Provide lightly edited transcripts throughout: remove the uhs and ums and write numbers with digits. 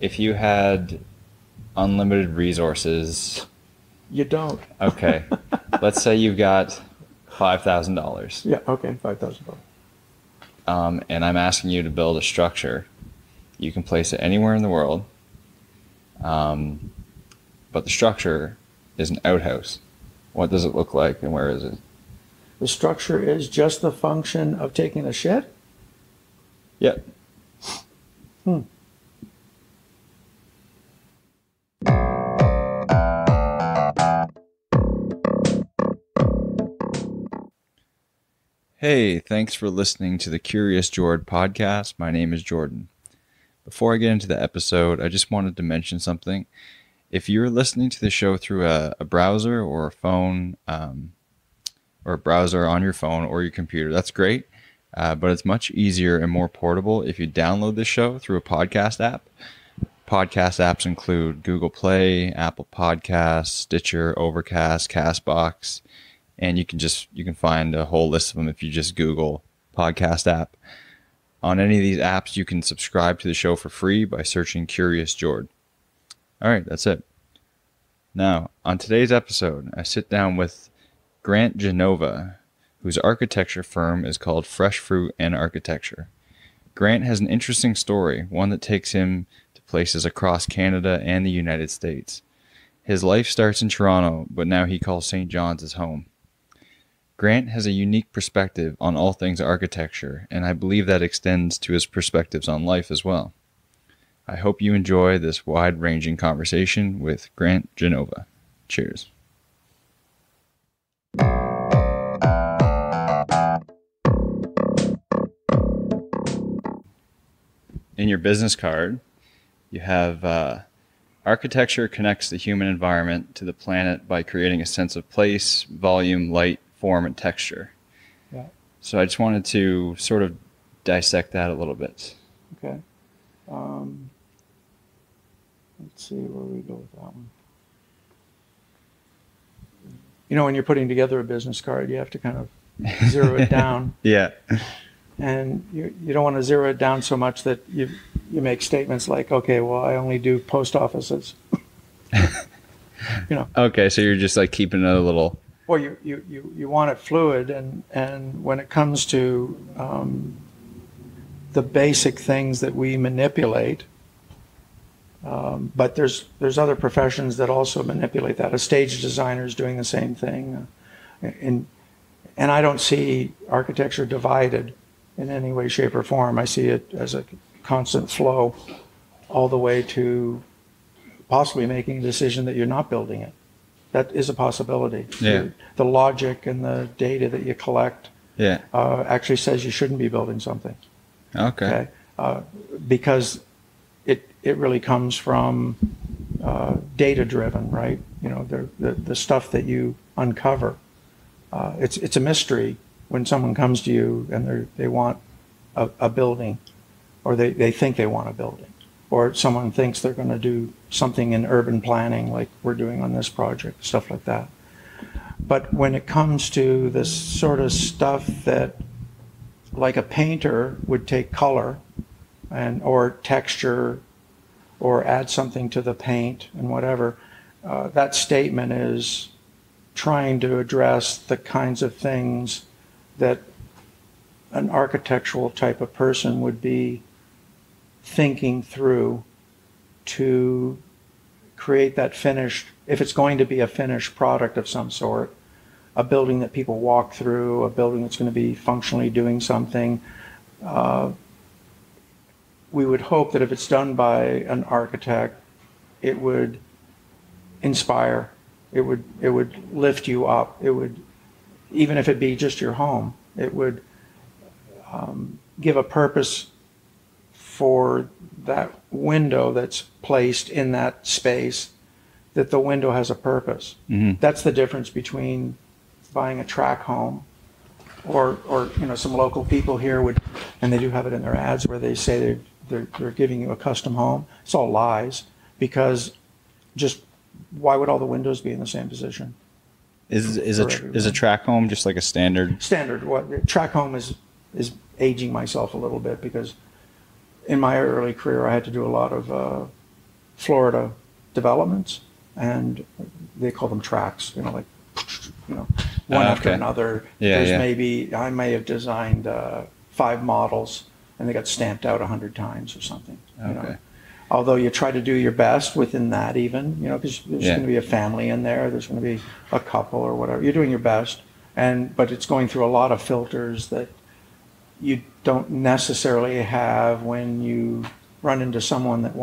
if you had unlimited resources, You don't. okay, let's say you've got $5,000, Yeah, okay, $5,000. and I'm asking you to build a structure. You can place it anywhere in the world, but the structure is an outhouse. What does it look like and where is it? The structure is just the function of taking a shit? Yep. Hmm. Hey, thanks for listening to the Curious Jord podcast. My name is Jordan. Before I get into the episode, I just wanted to mention something. If you're listening to the show through a browser or a phone, or a browser on your phone or your computer, that's great. But it's much easier and more portable if you download the show through a podcast app. Podcast apps include Google Play, Apple Podcasts, Stitcher, Overcast, Castbox, and you can find a whole list of them if you just Google podcast app. On any of these apps, you can subscribe to the show for free by searching Curious Jord. All right, that's it. Now, on today's episode, I sit down with Grant Genova, whose architecture firm is called Fresh Fruit and Architecture. Grant has an interesting story, one that takes him to places across Canada and the United States. His life starts in Toronto, but now he calls St. John's his home. Grant has a unique perspective on all things architecture, and I believe that extends to his perspectives on life as well. I hope you enjoy this wide-ranging conversation with Grant Genova. Cheers. In your business card, you have architecture connects the human environment to the planet by creating a sense of place, volume, light, form, and texture. Yeah, So I just wanted to sort of dissect that a little bit. okay. Let's see where we go with that one. You know, when you're putting together a business card, you have to kind of zero it down. Yeah. And you don't want to zero it down so much that you make statements like, okay, well, I only do post offices. Okay, so you're just like keeping it a little. Well, you want it fluid, and when it comes to the basic things that we manipulate, but there's other professions that also manipulate that. A stage designer is doing the same thing, and I don't see architecture divided in any way, shape, or form. I see it as a constant flow all the way to possibly making a decision that you're not building it. That is a possibility. Yeah. The logic and the data that you collect Yeah. actually says you shouldn't be building something. Okay. Because it really comes from data driven, right? You know, the stuff that you uncover. It's a mystery when someone comes to you and they want a building, or they think they want a building, or someone thinks they're going to do something in urban planning like we're doing on this project, stuff like that. But when it comes to this sort of stuff that, like a painter would take color or texture or add something to the paint and whatever, that statement is trying to address the kinds of things that an architectural type of person would be thinking through to create that finished, if it's going to be a finished product of some sort, a building that people walk through, a building that's going to be functionally doing something. We would hope that if it's done by an architect, it would inspire, it would lift you up, it would, even if it be just your home, it would give a purpose for that window that's placed in that space, that the window has a purpose. Mm-hmm. That's the difference between buying a track home or you know, some local people here would, and they do have it in their ads where they say they're giving you a custom home. It's all lies, because just why would all the windows be in the same position? Is a track home just like a standard? What track home is aging myself a little bit, because in my early career I had to do a lot of Florida developments, and they call them tracks, like, one after another. Maybe I may have designed 5 models, and they got stamped out 100 times or something. Although you try to do your best within that, even, because there's going to be a family in there, there's going to be a couple or whatever. You're doing your best, but it's going through a lot of filters that you don't necessarily have when you run into someone that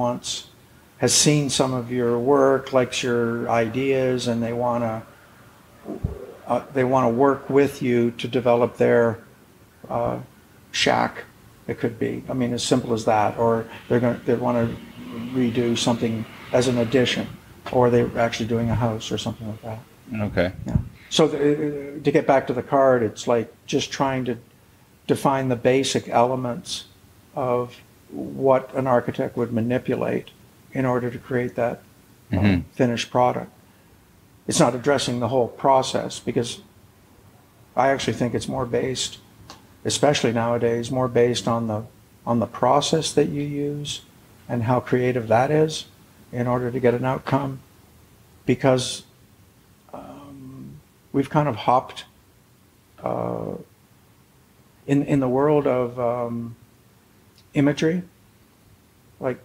has seen some of your work, likes your ideas, and they want to work with you to develop their shack. It could be, as simple as that, or they want to redo something as an addition, or they're actually doing a house or something like that. Okay. Yeah. So to get back to the card, it's like just trying to define the basic elements of what an architect would manipulate in order to create that finished product. It's not addressing the whole process, because I actually think it's more based, especially nowadays, more based on the process that you use and how creative that is in order to get an outcome, because we've kind of hopped in the world of imagery, like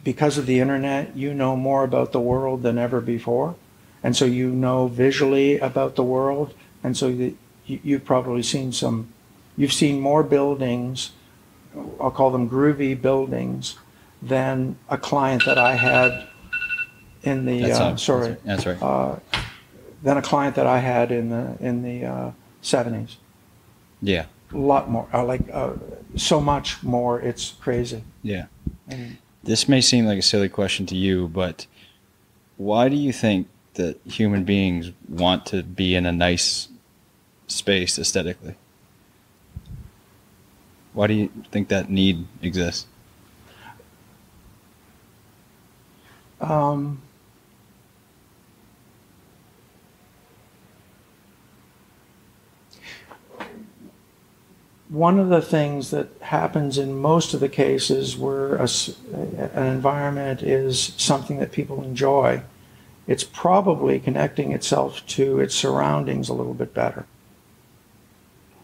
because of the internet, you know more about the world than ever before, and so you know visually about the world, and so you've probably seen you've seen more buildings, I'll call them groovy buildings, than a client that I had in the than a client that I had in the 70s. Yeah. A lot more, so much more. It's crazy. Yeah. This may seem like a silly question to you, but why do you think that human beings want to be in a nice space aesthetically? Why do you think that need exists? One of the things that happens in most of the cases where an environment is something that people enjoy, it's probably connecting itself to its surroundings a little bit better.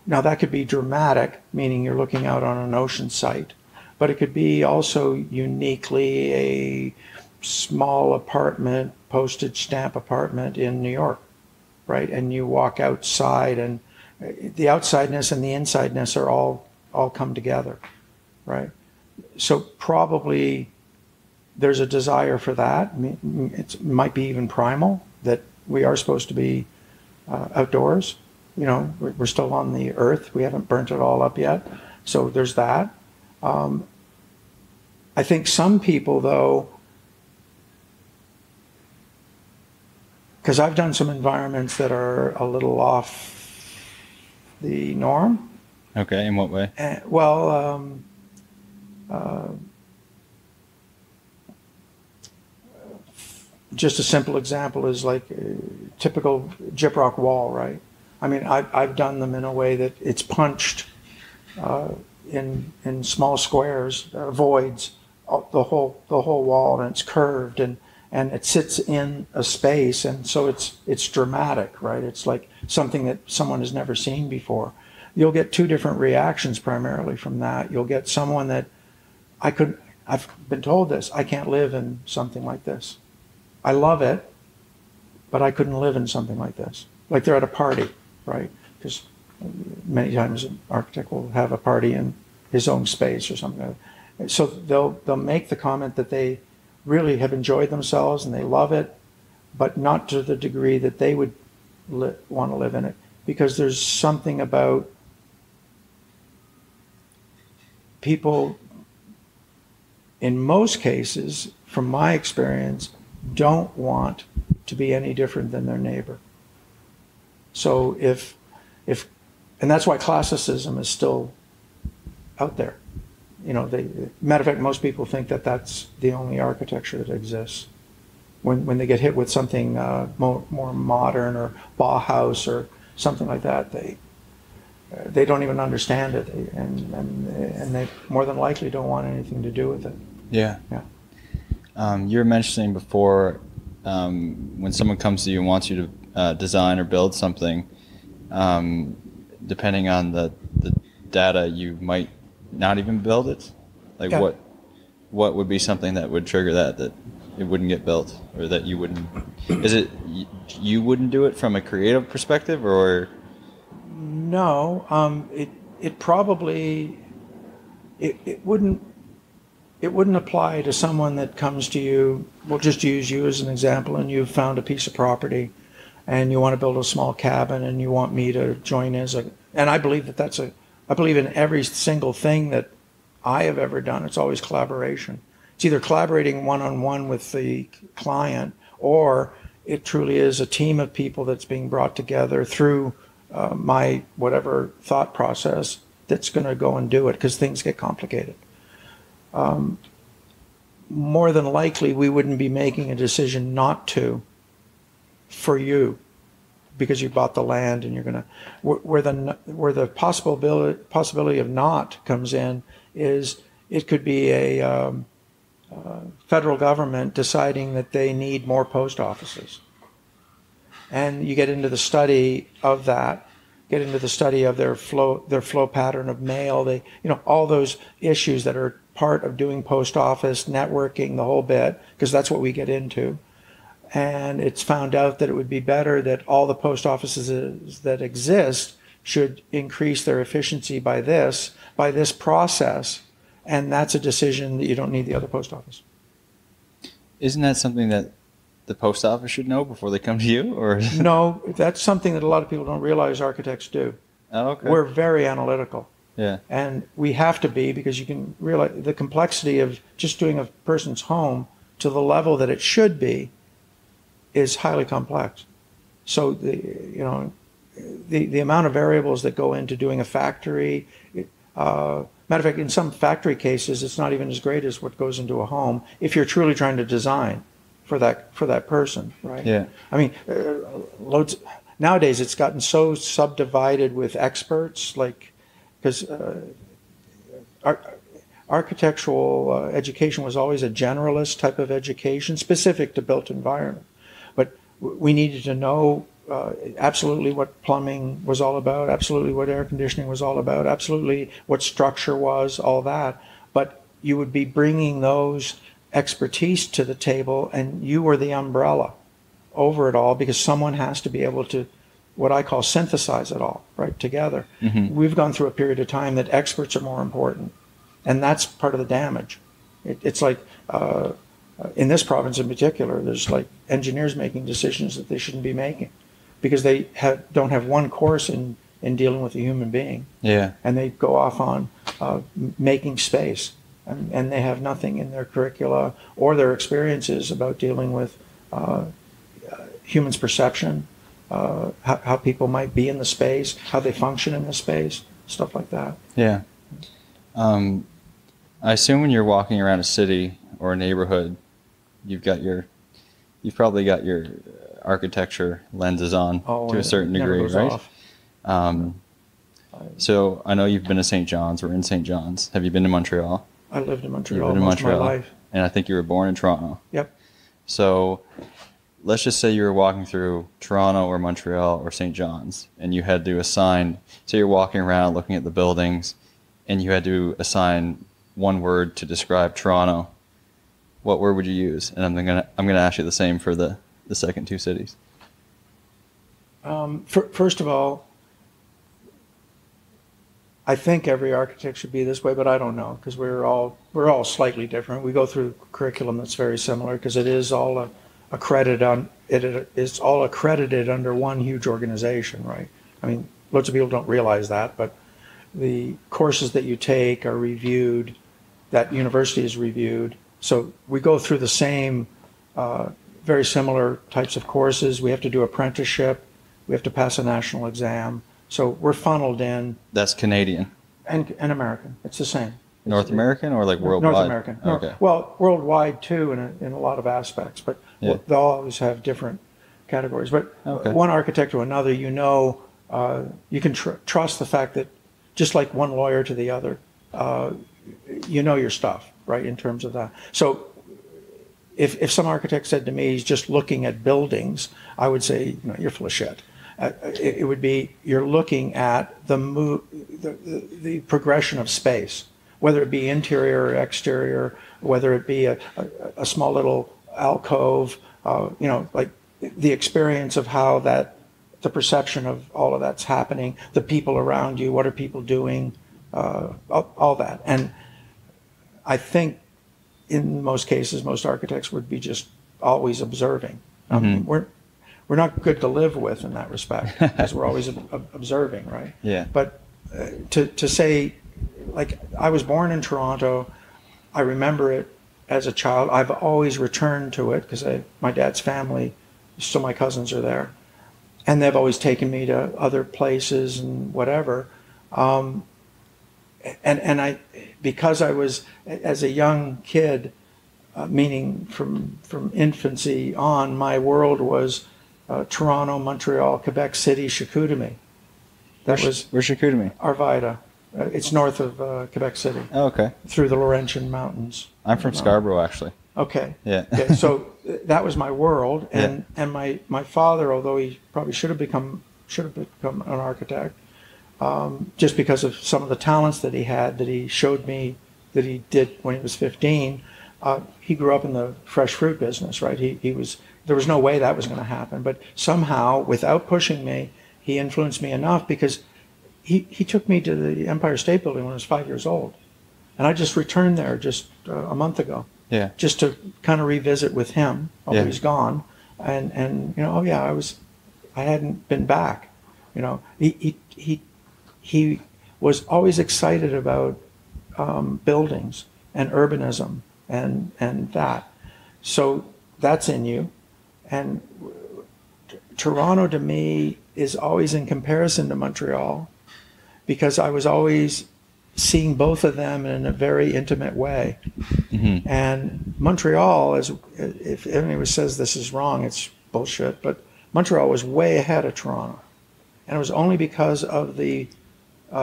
Now, that could be dramatic, meaning you're looking out on an ocean site, but it could be also uniquely a small apartment, postage stamp apartment in New York, right? And you walk outside, and the outsideness and the insideness are all come together, right? So probably there's a desire for that. It might be even primal, that we are supposed to be outdoors. We're still on the earth. We haven't burnt it all up yet. So there's that. I think some people, though, because I've done some environments that are a little off the norm. Okay, in what way? Just a simple example is like a typical gyprock wall, right? I've done them in a way that it's punched in small squares, voids, the whole wall, and it's curved, and it sits in a space, and so it's dramatic, right? It's like something that someone has never seen before. You'll get 2 different reactions primarily from that. You'll get someone that I've been told this, I can't live in something like this. I love it, but I couldn't live in something like this. Like they're at a party, right? Because many times an architect will have a party in his own space or something like that. So they'll make the comment that they really have enjoyed themselves and they love it, but not to the degree that they would want to live in it. Because there's something about people, in most cases, from my experience, don't want to be any different than their neighbor. So if and that's why classicism is still out there. Matter of fact, most people think that that's the only architecture that exists. When they get hit with something more modern or Bauhaus or something like that, they don't even understand it, and they more than likely don't want anything to do with it. Yeah. Yeah. You were mentioning before when someone comes to you and wants you to design or build something, depending on the data, you might not even build it. Like Yeah. what would be something that would trigger that it wouldn't get built, or that you wouldn't? Is it you wouldn't do it from a creative perspective, or? No, it probably it wouldn't apply to someone that comes to you. We'll just use you as an example, and you've found a piece of property, and you want to build a small cabin, and you want me to join as a. And I believe I believe in every single thing that I have ever done. It's always collaboration. It's either collaborating one-on-one with the client, or it truly is a team of people that's being brought together through my whatever thought process that's going to go and do it, because things get complicated. More than likely, we wouldn't be making a decision not to for you, because you bought the land and you're going to. Where the possibility of not comes in is it could be a federal government deciding that they need more post offices, and you get into the study of that. Get into the study of their flow pattern of mail. They, all those issues that are part of doing post office networking, the whole bit, because that's what we get into. And it's found out that it would be better that all the post offices that exist should increase their efficiency by this process, and that's a decision that you don't need the other post office. Isn't that something that the post office should know before they come to you, or? No, that's something that a lot of people don't realize architects do. Oh, okay. We're very analytical. Yeah. And we have to be, because you can realize the complexity of just doing a person's home to the level that it should be is highly complex. So the amount of variables that go into doing a factory, matter of fact, in some factory cases, it's not even as great as what goes into a home if you're truly trying to design for that person, right? Yeah. I mean, nowadays it's gotten so subdivided with experts, like, because architectural education was always a generalist type of education, specific to built environment. But we needed to know absolutely what plumbing was all about, absolutely what air conditioning was all about, absolutely what structure was, all that. But you would be bringing those expertise to the table, and you were the umbrella over it all, because someone has to be able to, what I call, synthesize it all right together. Mm-hmm. We've gone through a period of time that experts are more important, and that's part of the damage. It's like in this province in particular, there's like engineers making decisions that they shouldn't be making, because they don't have one course in dealing with a human being. Yeah. And they go off on making space. And they have nothing in their curricula or their experiences about dealing with humans' perception, how people might be in the space, how they function in the space, stuff like that. Yeah. I assume when you're walking around a city or a neighborhood, you've probably got your architecture lenses on to a certain degree, right? So I know you've been to St. John's. We're in St. John's. Have you been to Montreal? I lived in Montreal most of my life. And I think you were born in Toronto. Yep. So let's just say you were walking through Toronto or Montreal or St. John's, and you had to assign, so you're walking around looking at the buildings, and you had to assign one word to describe Toronto. What word would you use? And I'm gonna ask you the same for the second two cities. First of all, I think every architect should be this way, but I don't know, because we're all slightly different. We go through curriculum that's very similar, because it is all it's all accredited under one huge organization, right? I mean, lots of people don't realize that, but the courses that you take are reviewed, that university is reviewed. So we go through the same, very similar types of courses. We have to do apprenticeship. We have to pass a national exam. So we're funneled in. That's Canadian. And American. It's the same. North American or like worldwide? North American. Okay. Well, worldwide too in a lot of aspects, but yeah. They'll always have different categories. But okay. One architect to another, you can trust the fact that, just like one lawyer to the other, you know your stuff, right, in terms of that. So if some architect said to me he's just looking at buildings, I would say, you're full of shit. It would be, you're looking at the progression of space, whether it be interior or exterior, whether it be a small little alcove, like the experience of how the perception of all of that's happening, the people around you, what are people doing, all that. And I think in most cases, most architects would be just always observing. We're not good to live with in that respect because we're always observing, right? Yeah. But to say, like, I was born in Toronto, I remember it as a child. I've always returned to it because my dad's family, so my cousins are there, and they've always taken me to other places and whatever. And I, because I was, as a young kid, meaning from infancy on, my world was Toronto, Montreal, Quebec City, Chicoutimi. Where's Chicoutimi? Arvida. It's north of Quebec City. Oh, okay. Through the Laurentian Mountains. I'm from Scarborough, actually. Okay. Yeah. Okay, so that was my world, and my father, although he probably should have become an architect, just because of some of the talents that he had, that he showed me that he did when he was 15. He grew up in the fresh fruit business, right? There was no way that was going to happen, but somehow, without pushing me, he influenced me enough because he took me to the Empire State Building when I was 5 years old, and I just returned there just a month ago. Yeah. Just to kind of revisit with him, although he's gone, and I hadn't been back. He was always excited about buildings and urbanism and that. So that's in you. And Toronto to me is always in comparison to Montreal because I was always seeing both of them in a very intimate way. Mm-hmm. And Montreal, if anyone says this is wrong, it's bullshit, but Montreal was way ahead of Toronto. And it was only because of the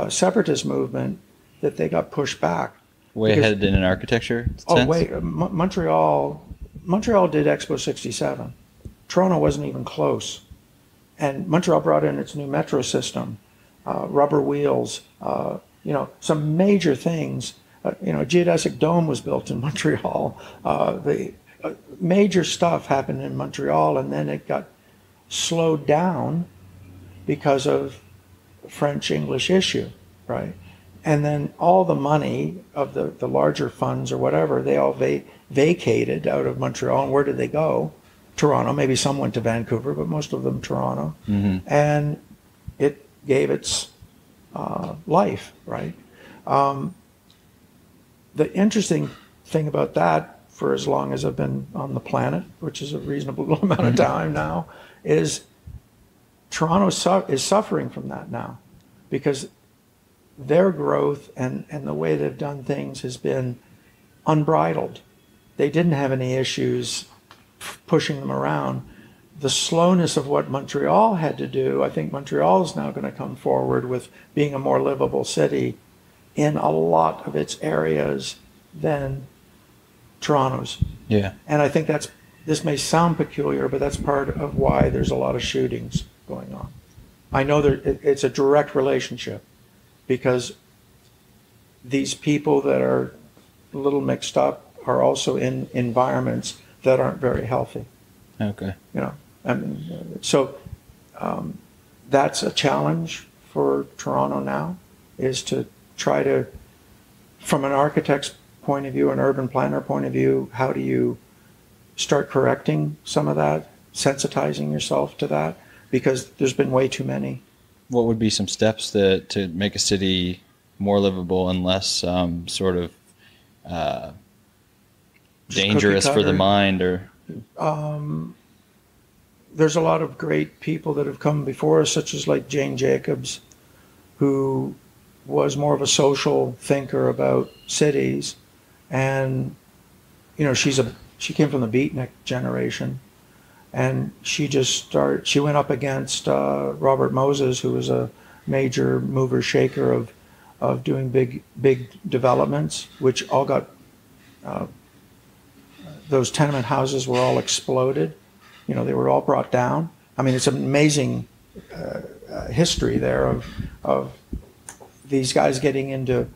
separatist movement that they got pushed back. Way ahead in an architecture sense? Oh, wait. Montreal did Expo 67. Toronto wasn't even close. And Montreal brought in its new metro system, rubber wheels, some major things. Geodesic Dome was built in Montreal. The major stuff happened in Montreal, and then it got slowed down because of French-English issue, right? And then all the money of the larger funds or whatever, they all vacated out of Montreal. And where did they go? Toronto. Maybe some went to Vancouver, but most of them Toronto. Mm-hmm. And it gave its life, right? The interesting thing about that, for as long as I've been on the planet, which is a reasonable amount of time now, is Toronto is suffering from that now, because their growth and the way they've done things has been unbridled. They didn't have any issues pushing them around. The slowness of what Montreal had to do, I think Montreal is now going to come forward with being a more livable city in a lot of its areas than Toronto's. Yeah. And I think this may sound peculiar, but that's part of why there's a lot of shootings going on. I know it's a direct relationship, because these people that are a little mixed up are also in environments that aren't very healthy. Okay. That's a challenge for Toronto now, is to try to, from an architect's point of view, an urban planner point of view, how do you start correcting some of that, sensitizing yourself to that, because there's been way too many. What would be some steps to make a city more livable and less dangerous for the mind? Or there's a lot of great people that have come before us, such as like Jane Jacobs, who was more of a social thinker about cities, and she came from the beatnik generation. And she went up against Robert Moses, who was a major mover shaker of doing big developments, which all got those tenement houses were all exploded. You know, they were all brought down. I mean, it's an amazing history there of these guys getting into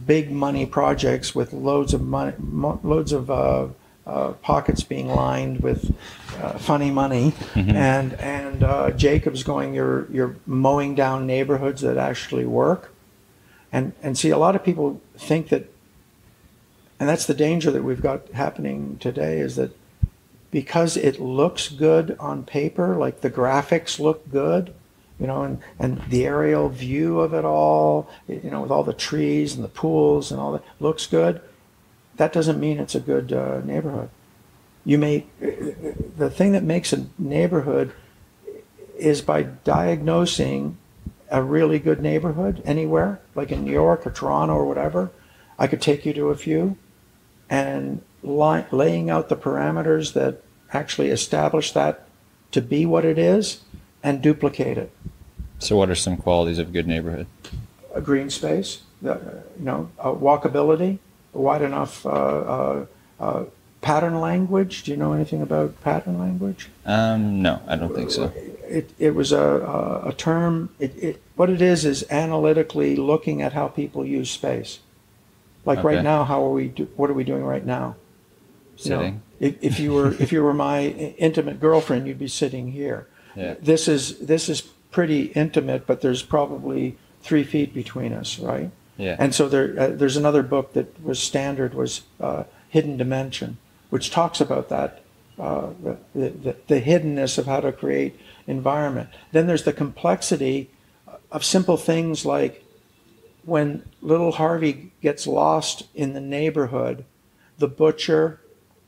big money projects with loads of money, loads of pockets being lined with funny money, and Jacob's going, you're mowing down neighborhoods that actually work, and see, a lot of people think that, and that's the danger that we've got happening today, is that because it looks good on paper, like the graphics look good, you know, and the aerial view of it all, you know, with all the trees and the pools and all that, looks good. That doesn't mean it's a good neighborhood. The thing that makes a neighborhood is by diagnosing a really good neighborhood anywhere, like in New York or Toronto or whatever. I could take you to a few, and laying out the parameters that actually establish that to be what it is and duplicate it. So what are some qualities of a good neighborhood? A green space, walkability, wide enough pattern language. Do you know anything about pattern language? No, I don't think so. It was a term. What it is analytically looking at how people use space. Like Okay. right now, what are we doing right now? Sitting. You know, if you were my intimate girlfriend, you'd be sitting here. Yeah. This is pretty intimate, but there's probably 3 feet between us, right? Yeah. And so there's another book that was standard, was Hidden Dimension, which talks about that, the hiddenness of how to create environment. Then there's the complexity of simple things like when little Harvey gets lost in the neighborhood, the butcher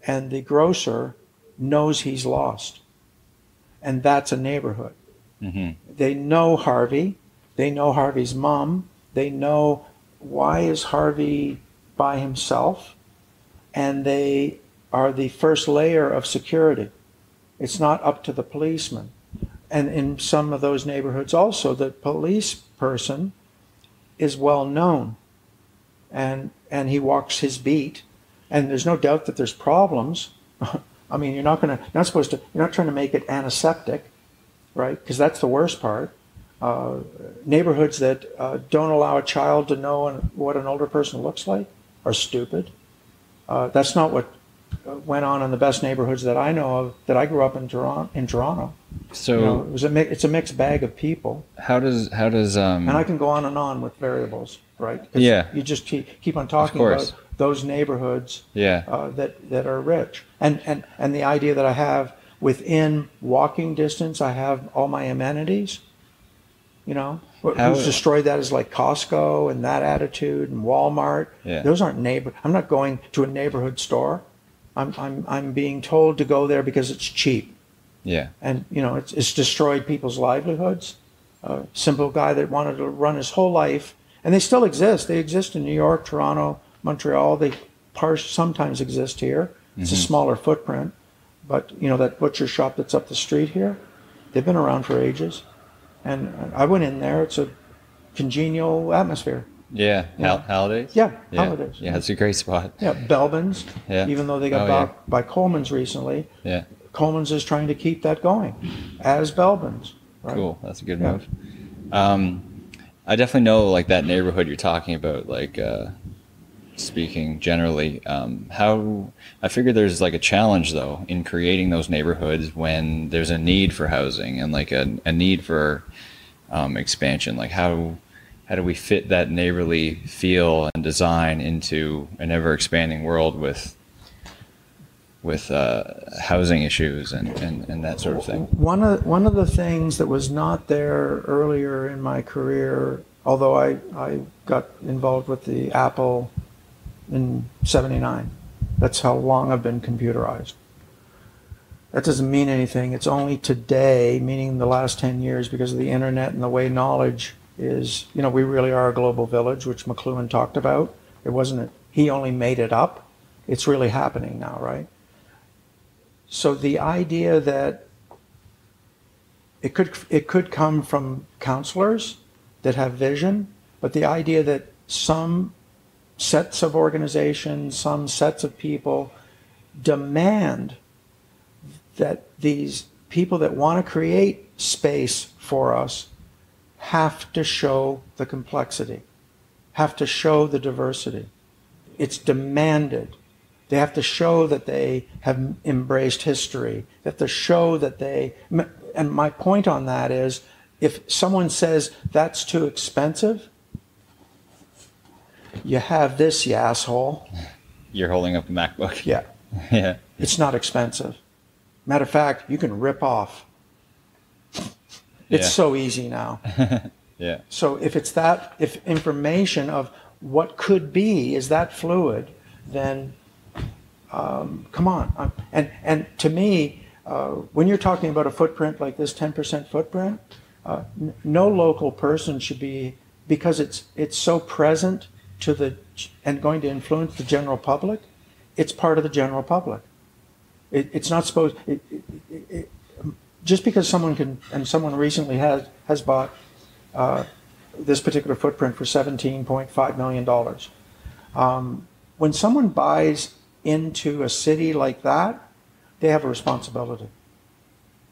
and the grocer knows he's lost. And that's a neighborhood. Mm-hmm. They know Harvey. They know Harvey's mom. They know why is Harvey by himself. And they are the first layer of security. It's not up to the policeman. And in some of those neighborhoods also, the police person is well known. And he walks his beat. And there's no doubt that there's problems. I mean, you're not trying to make it antiseptic, right? Because that's the worst part. Neighborhoods that don't allow a child to know what an older person looks like are stupid. That's not what went on in the best neighborhoods that I know of, that I grew up in Toronto. So it's a mixed bag of people. How does and I can go on and on with variables, right? 'Cause Yeah. you just keep on talking Of course. about those neighborhoods Yeah. that are rich, and the idea that I have within walking distance, I have all my amenities. You know, who's destroyed that is like Costco and that attitude and Walmart. Yeah. Those aren't I'm not going to a neighborhood store. I'm being told to go there because it's cheap. Yeah. And you know, it's destroyed people's livelihoods. A simple guy that wanted to run his whole life, and they still exist. They exist in New York, Toronto, Montreal. They sometimes exist here. It's a smaller footprint, but you know, that butcher shop that's up the street here, they've been around for ages. And I went in there. It's a congenial atmosphere. Yeah. Holidays? Yeah, holidays. Yeah, it's a great spot. Yeah, Belbin's. Yeah. Even though they got bought by Coleman's recently, Yeah. Coleman's is trying to keep that going, as Belbin's. Right? Cool. That's a good move. I definitely know like that neighborhood you're talking about, like speaking generally, how I figure there's like a challenge though in creating those neighborhoods when there's a need for housing and like a need for expansion. Like how do we fit that neighborly feel and design into an ever expanding world with housing issues and that sort of thing? One of the things that was not there earlier in my career, although I got involved with the Apple in '79. That's how long I've been computerized. That doesn't mean anything. It's only today, meaning the last 10 years, because of the internet and the way knowledge is, you know, we really are a global village, which McLuhan talked about. It wasn't, he only made it up. It's really happening now, right? So the idea that it could come from counselors that have vision, but the idea that some sets of organizations, some sets of people demand that these people that want to create space for us have to show the complexity, have to show the diversity. It's demanded. They have to show that they have embraced history. They have to show that they, and my point on that is, if someone says that's too expensive, you have this, you asshole. You're holding up a MacBook. Yeah. Yeah. It's not expensive. Matter of fact, you can rip off. It's so easy now. Yeah. So if information of what could be is that fluid, then come on. And to me, when you're talking about a footprint like this 10% footprint, no local person should be, because it's so present to and going to influence the general public, it's part of the general public. It's not supposed, just because someone can, and someone recently has bought this particular footprint for $17.5 million. When someone buys into a city like that, they have a responsibility.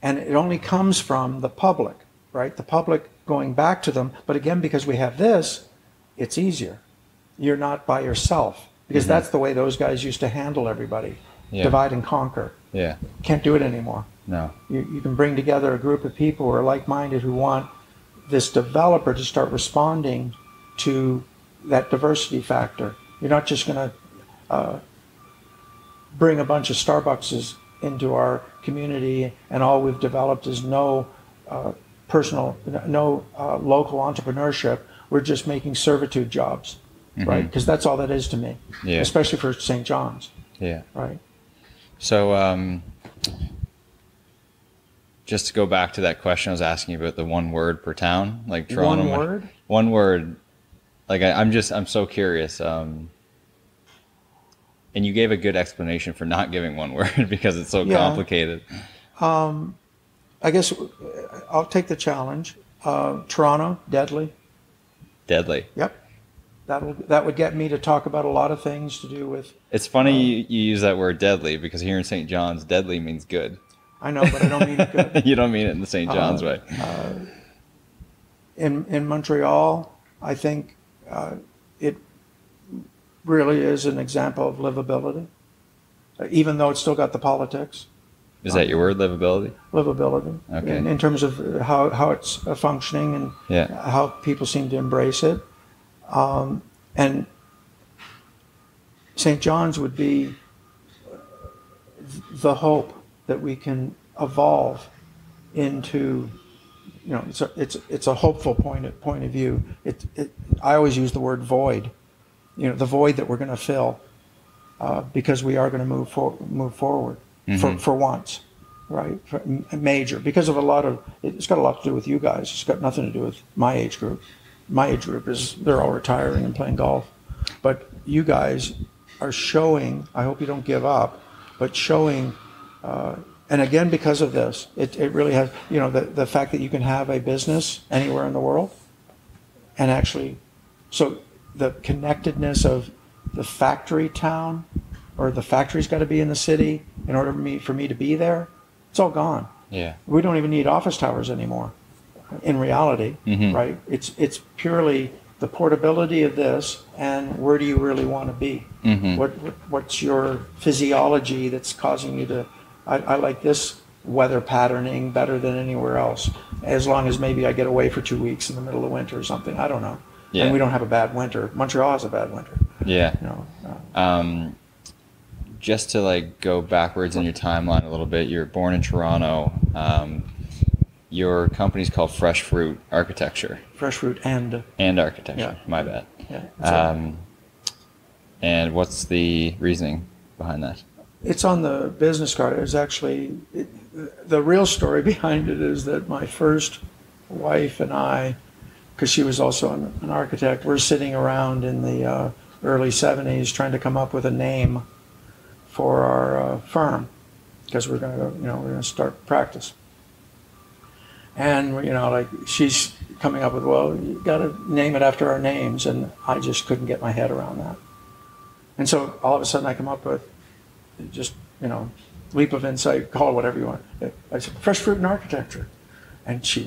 And it only comes from the public, right? The public going back to them. But again, because we have this, it's easier. You're not by yourself, because that's the way those guys used to handle everybody. Yeah. Divide and conquer. Yeah. Can't do it anymore. No. You can bring together a group of people who are like-minded, who want this developer to start responding to that diversity factor. You're not just going to bring a bunch of Starbucks into our community and all we've developed is no local entrepreneurship. We're just making servitude jobs, right? Because that's all that is to me, especially for St. John's. Yeah. Right. So just to go back to that question I was asking you about the one word per town, like Toronto. One word? One word. Like I'm so curious. And you gave a good explanation for not giving one word because it's so complicated. I guess I'll take the challenge. Toronto, deadly. Deadly. Yep. That would get me to talk about a lot of things to do with. It's funny you use that word deadly, because here in St. John's, deadly means good. I know, but I don't mean it good. You don't mean it in the St. John's way. In Montreal, I think it really is an example of livability, even though it's still got the politics. Is that your word, livability? Livability. Okay. In terms of how it's functioning and how people seem to embrace it. And St. John's would be the hope that we can evolve into, it's a hopeful point of view. I always use the word void, the void that we're going to fill, because we are going to move forward for once, right? Major, because of it's got a lot to do with you guys. It's got nothing to do with my age group. My age group they're all retiring and playing golf. But you guys are showing, I hope you don't give up, but showing, and again, because of this, it really has, the fact that you can have a business anywhere in the world, and actually, so the connectedness of the factory town, or the factory's got to be in the city in order for me to be there, it's all gone. Yeah. We don't even need office towers anymore. In reality, right? It's purely the portability of this, and where do you really want to be? What's your physiology that's causing you to? I like this weather patterning better than anywhere else, as long as maybe I get away for 2 weeks in the middle of winter or something. I don't know. Yeah. And we don't have a bad winter. Montreal has a bad winter. Yeah. Just to go backwards in your timeline a little bit. You were born in Toronto. Your company's called Fresh Fruit Architecture. Fresh Fruit and Architecture. Yeah. My bad. Yeah. And what's the reasoning behind that? It's on the business card. It was actually the real story behind it is that my first wife and I, because she was also an architect, we're sitting around in the early 70s trying to come up with a name for our firm, because we're going to start practice. And, she's coming up with, well, you got to name it after our names. And I just couldn't get my head around that. And so all of a sudden I come up with just, leap of insight, call it whatever you want. I said, fresh fruit and architecture. And she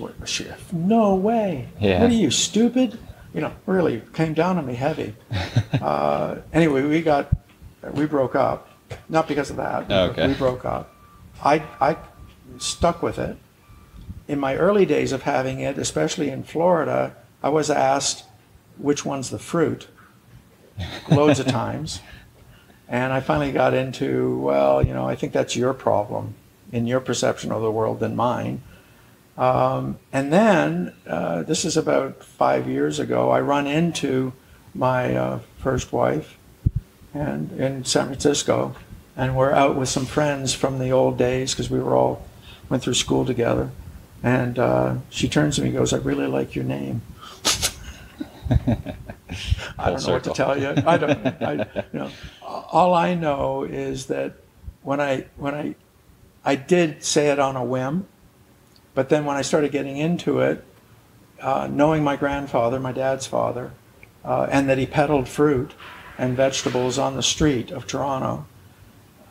no way. Yeah. What are you, stupid? Really came down on me heavy. Anyway, we broke up. Not because of that. Okay. We broke up. I stuck with it. In my early days of having it, especially in Florida, I was asked which one's the fruit loads of times. And I finally got into, well, I think that's your problem in your perception of the world than mine. And then, this is about 5 years ago, I run into my first wife and in San Francisco, and we're out with some friends from the old days because we went through school together. And she turns to me and goes, I really like your name. I don't know what to tell you. All I know is that when I did say it on a whim, but then when I started getting into it, knowing my grandfather, my dad's father, and that he peddled fruit and vegetables on the street of Toronto,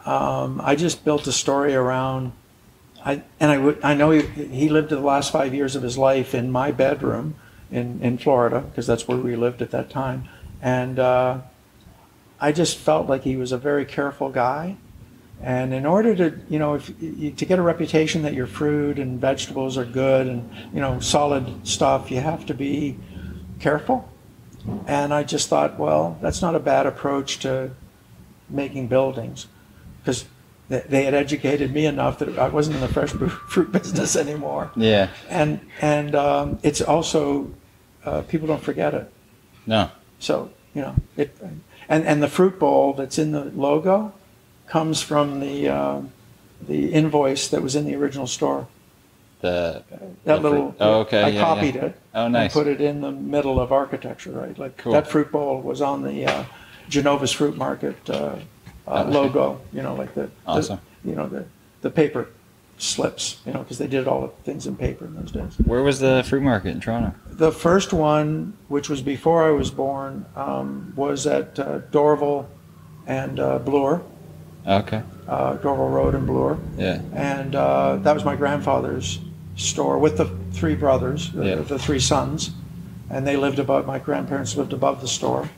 I just built a story around. I know he lived the last 5 years of his life in my bedroom in Florida, because that's where we lived at that time. And I just felt like he was a very careful guy. And in order to, to get a reputation that your fruit and vegetables are good and, solid stuff, you have to be careful. And I just thought, well, that's not a bad approach to making buildings, because they had educated me enough that I wasn't in the fresh fruit business anymore. Yeah. And it's also, people don't forget it. No. So, and the fruit bowl that's in the logo comes from the invoice that was in the original store. I copied it. Oh, nice. And put it in the middle of architecture, right? Like cool. That fruit bowl was on the Genova's Fruit Market logo. Awesome. The paper slips. Because they did all the things in paper in those days. Where was the fruit market in Toronto? The first one, which was before I was born, was at Dorval and Bloor. Okay. Dorval Road and Bloor. Yeah. And that was my grandfather's store with the three brothers, the three sons. And they lived above, my grandparents lived above the store.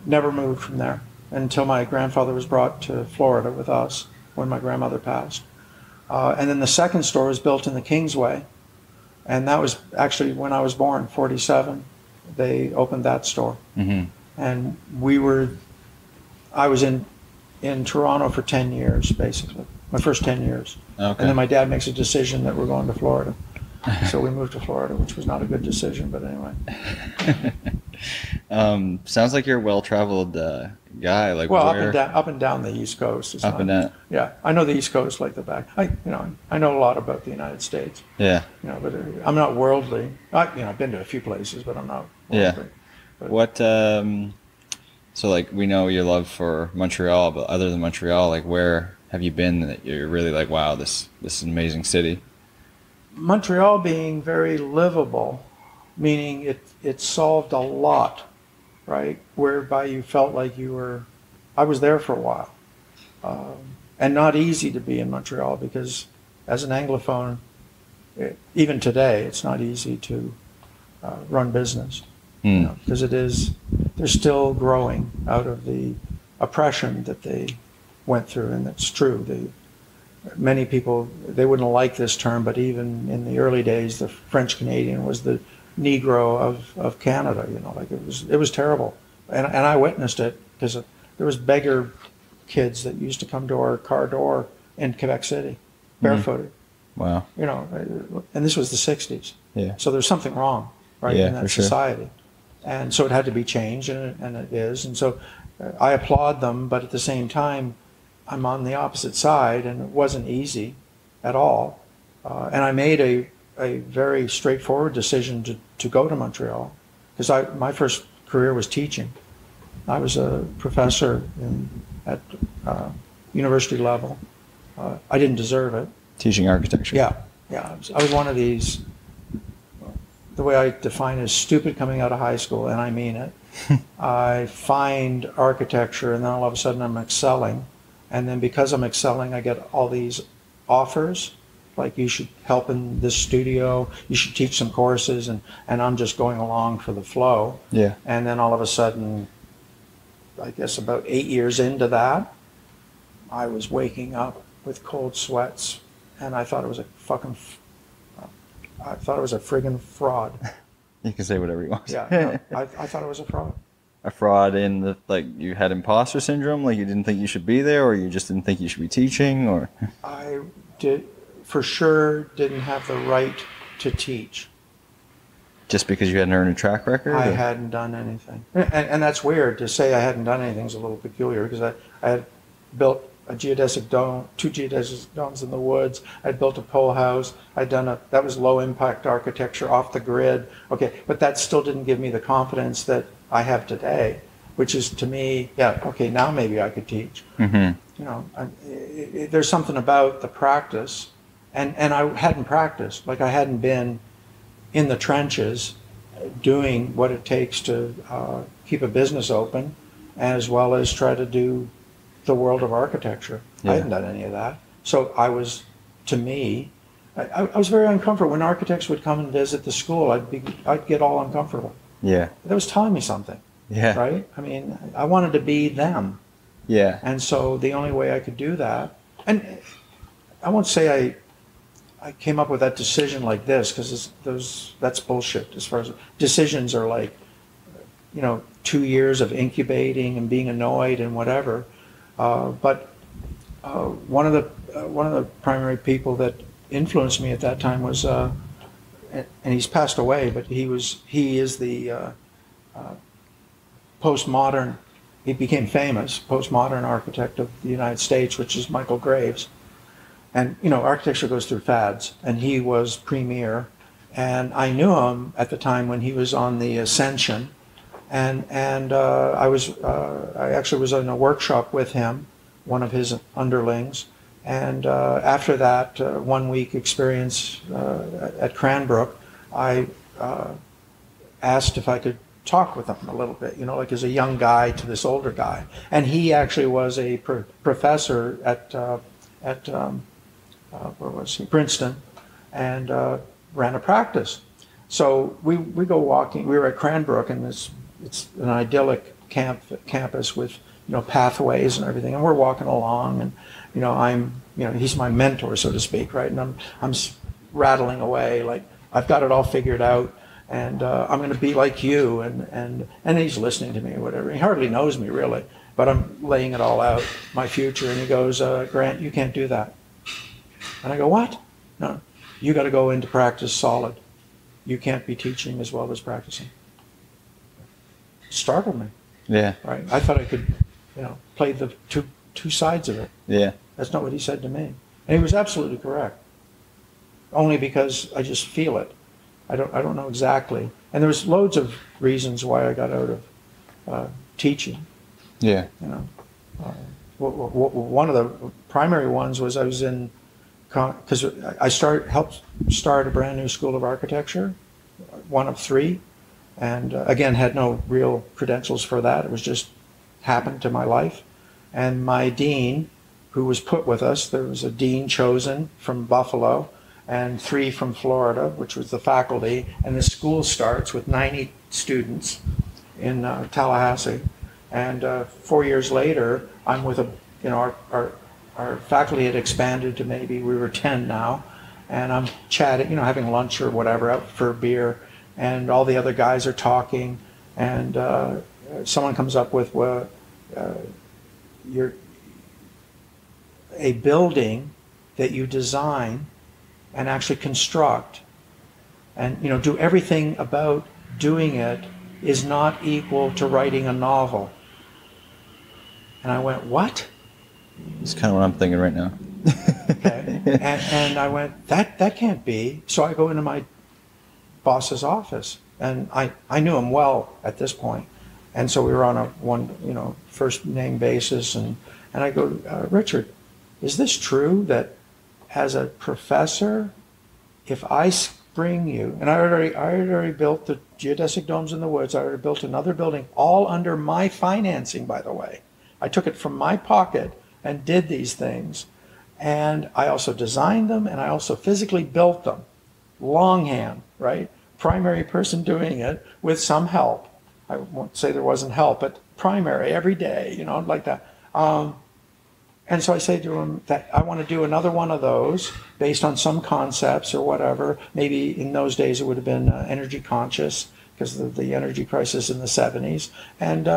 Never moved from there until my grandfather was brought to Florida with us when my grandmother passed. And then the second store was built in the Kingsway. And that was actually when I was born, 47. They opened that store. Mm-hmm. And I was in Toronto for 10 years, basically. My first 10 years. Okay. And then my dad makes a decision that we're going to Florida. So we moved to Florida, which was not a good decision, but anyway. Sounds like you're a well-traveled guy. Like, well, where... up and down the East Coast. Up and down. Yeah, I know the East Coast like the back. I know a lot about the United States. Yeah. But I'm not worldly. I've been to a few places, but I'm not worldly. Yeah. But, what? So, like, we know your love for Montreal, but other than Montreal, like, where have you been that you're really like, wow, this is an amazing city? Montreal being very livable, meaning it solved a lot, right? Whereby you felt like I was there for a while. And not easy to be in Montreal because as an Anglophone, even today, it's not easy to run business. Because they're still growing out of the oppression that they went through, and that's true. Many people, they wouldn't like this term, but even in the early days, the French Canadian was the Negro of Canada. Like it was terrible, and I witnessed it because there was beggar kids that used to come to our car door in Quebec City, barefooted. Wow. And this was the '60s. Yeah. So there's something wrong, right, in that for sure. society. And so it had to be changed, and it is. And so I applaud them, but at the same time, I'm on the opposite side, and it wasn't easy at all. And I made a very straightforward decision to go to Montreal, because my first career was teaching. I was a professor at university level. I didn't deserve it. Teaching architecture. Yeah. I was one of these, the way I define it is stupid coming out of high school, and I mean it. I find architecture, and then all of a sudden I'm excelling And then because I'm excelling, I get all these offers, like you should help in this studio, you should teach some courses, and I'm just going along for the flow. Yeah. And then all of a sudden, I guess about 8 years into that, I was waking up with cold sweats, and I thought it was a friggin' fraud. You can say whatever you want. Yeah, no, I thought it was a fraud. A fraud in the, like, you had imposter syndrome, like you didn't think you should be there, or you just didn't think you should be teaching, or? I did, for sure, didn't have the right to teach. Just because you hadn't earned a track record? I hadn't done anything. And that's weird. To say I hadn't done anything is a little peculiar, because I had built a geodesic dome, 2 geodesic domes in the woods. I'd built a pole house. That was low impact architecture off the grid. Okay, but that still didn't give me the confidence that I have today, which is, to me, yeah, okay, now maybe I could teach. Mm-hmm. You know, there's something about the practice, and I hadn't practiced. Like, I hadn't been in the trenches doing what it takes to keep a business open, as well as try to do the world of architecture. Yeah. I hadn't done any of that. So I was, to me, I was very uncomfortable. When architects would come and visit the school, I'd get all uncomfortable. Yeah. That was telling me something. Yeah. Right? I mean, I wanted to be them. Yeah. And so the only way I could do that, and I won't say I came up with that decision like this, because that's bullshit. As far as decisions are, like, 2 years of incubating and being annoyed and whatever. But one of the primary people that influenced me at that time was, and he's passed away, but he is the postmodern. He became famous postmodern architect of the United States, which is Michael Graves. And architecture goes through fads, and he was premier. And I knew him at the time when he was on the ascension. And I actually was in a workshop with him, one of his underlings, and after that 1 week experience at Cranbrook, I asked if I could talk with him a little bit, like as a young guy to this older guy, and he actually was a professor at where was he? Princeton, and ran a practice. So we go walking. We were at Cranbrook, and it's an idyllic campus with pathways and everything, and we're walking along, and he's my mentor, so to speak, right? And I'm rattling away like I've got it all figured out, and I'm going to be like you, and he's listening to me or whatever. He hardly knows me really, but I'm laying it all out, my future, and he goes, Grant, you can't do that. And I go, what? No, you got to go into practice solid. You can't be teaching as well as practicing. Startled me. Yeah. Right. I thought I could, play the two sides of it. Yeah. That's not what he said to me, and he was absolutely correct. Only because I just feel it. I don't know exactly, and there was loads of reasons why I got out of teaching. Yeah. One of the primary ones was I was in, because I helped start a brand new school of architecture, one of 3. And again, had no real credentials for that. It was just happened to my life. And my dean, who was put with us, there was a dean chosen from Buffalo and 3 from Florida, which was the faculty. And the school starts with 90 students in Tallahassee. And 4 years later, I'm with our faculty had expanded to maybe we were 10 now. And I'm chatting, having lunch or whatever out for a beer. And all the other guys are talking, and someone comes up with, you're a building that you design and actually construct, and do everything about doing it is not equal to writing a novel. And I went, what? It's kind of what I'm thinking right now. Okay, and I went, that can't be. So I go into my boss's office, and I knew him well at this point, and so we were on a first name basis, and I go, Richard, is this true that as a professor, if I bring you, and I had already built the geodesic domes in the woods, I already built another building all under my financing, by the way. I took it from my pocket and did these things. And I also designed them, and I also physically built them, longhand, right? Primary person doing it with some help. I won't say there wasn't help, but primary every day, you know, like that. And so I say to him that I want to do another one of those based on some concepts or whatever. Maybe in those days it would have been energy conscious because of the energy crisis in the 70s. And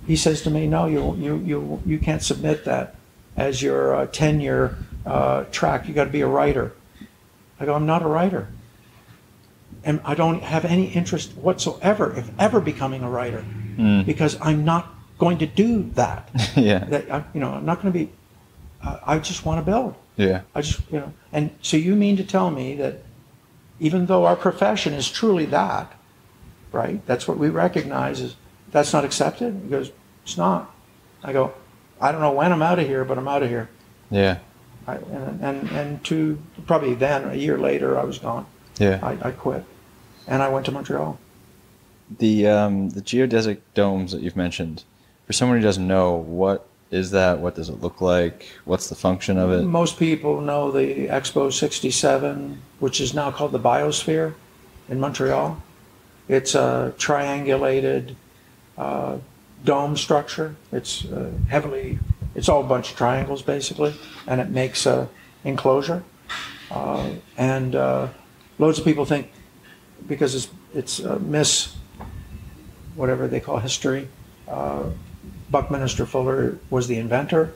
he says to me, no, you can't submit that as your 10-year track. You got to be a writer. I go, I'm not a writer. And I don't have any interest whatsoever, if ever, becoming a writer, because I'm not going to do that. Yeah. I'm not going to be. I just want to build. Yeah. And so you mean to tell me that even though our profession is truly that, right? That's what we recognize as that's not accepted. He goes, it's not. I go, I don't know when I'm out of here, but I'm out of here. Yeah. And probably then a year later I was gone. Yeah. I quit, and I went to Montreal. The geodesic domes that you've mentioned, for someone who doesn't know, what is that? What does it look like? What's the function of it? Most people know the Expo 67, which is now called the Biosphere in Montreal. It's a triangulated dome structure. It's it's all a bunch of triangles basically, and it makes a enclosure. And loads of people think because it's Miss whatever they call history. Buckminster Fuller was the inventor,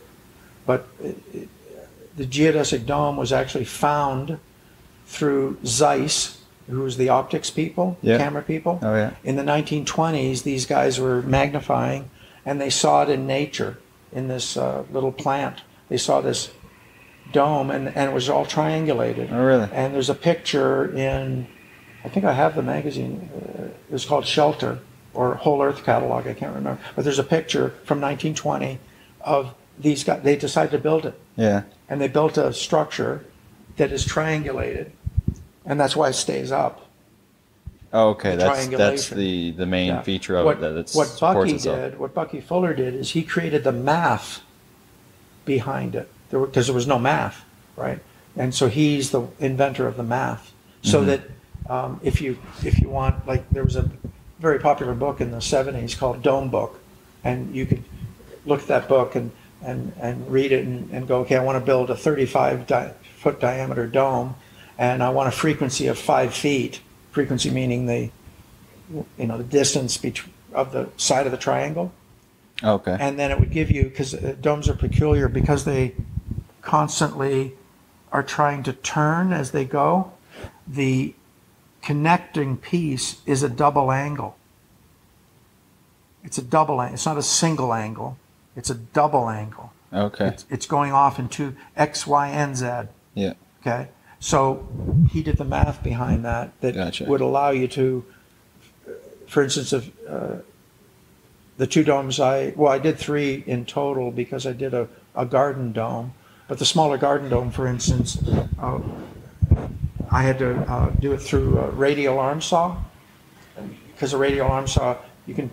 but the geodesic dome was actually found through Zeiss, who was the optics people, camera people. Oh, yeah. In the 1920s, these guys were magnifying, and they saw it in nature, in this little plant. They saw this dome, and it was all triangulated. Oh, really? And there's a picture in, I think I have the magazine, it was called Shelter, or Whole Earth Catalog, I can't remember. But there's a picture from 1920 of these guys. They decided to build it. Yeah. And they built a structure that is triangulated, and that's why it stays up. Oh, okay. That's the main feature of it, that it supports itself. What Bucky Fuller did is he created the math behind it, because there was no math, right? And so he's the inventor of the math. So that if you want, like there was a very popular book in the 70s called Dome Book, and you could look at that book and read it and go, okay, I want to build a 35-foot diameter dome, and I want a frequency of 5 feet. Frequency meaning the distance of the side of the triangle. Okay. And then it would give you, because domes are peculiar because they constantly are trying to turn as they go. The connecting piece is a double angle. It's a double angle. It's not a single angle. It's a double angle. Okay. It's going off into X, Y, and Z. Yeah. Okay. So he did the math behind that Gotcha. Would allow you to, for instance, of the two domes I did 3 in total because I did a garden dome, but the smaller garden dome, for instance, I had to do it through a radial arm saw, because a radial arm saw, you can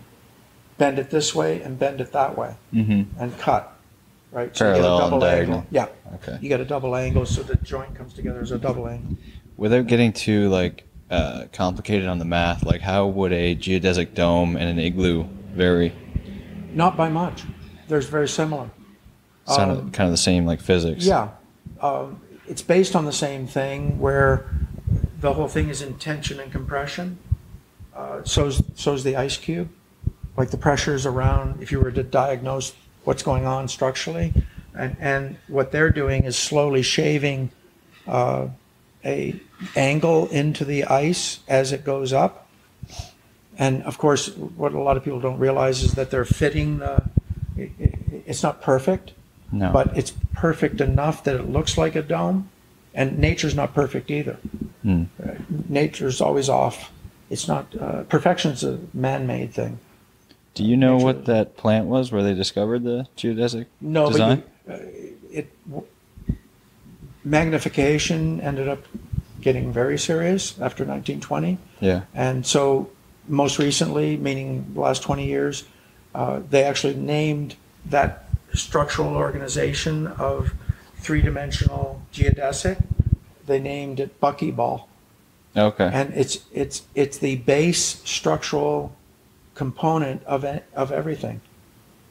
bend it this way and bend it that way and cut, right? So Parallel you get a double and diagonal. angle. Yeah. Okay. You get a double angle so the joint comes together as a double angle. Without getting too complicated on the math, like how would a geodesic dome and an igloo vary? Not by much. They're very similar. Kind of the same, like physics. Yeah. It's based on the same thing, where the whole thing is in tension and compression. So's the ice cube. Like the pressures around, if you were to diagnose what's going on structurally, and what they're doing is slowly shaving a angle into the ice as it goes up. And of course, what a lot of people don't realize is that they're fitting it's not perfect. No. But it's perfect enough that it looks like a dome, and nature's not perfect either. Nature's always off. It's not perfection's a man-made thing. Do you know what that plant was where they discovered the geodesic design? But magnification ended up getting very serious after 1920. Yeah. And so most recently, meaning the last 20 years, they actually named that structural organization of three-dimensional geodesic. They named it buckyball. Okay. And it's the base structural component of everything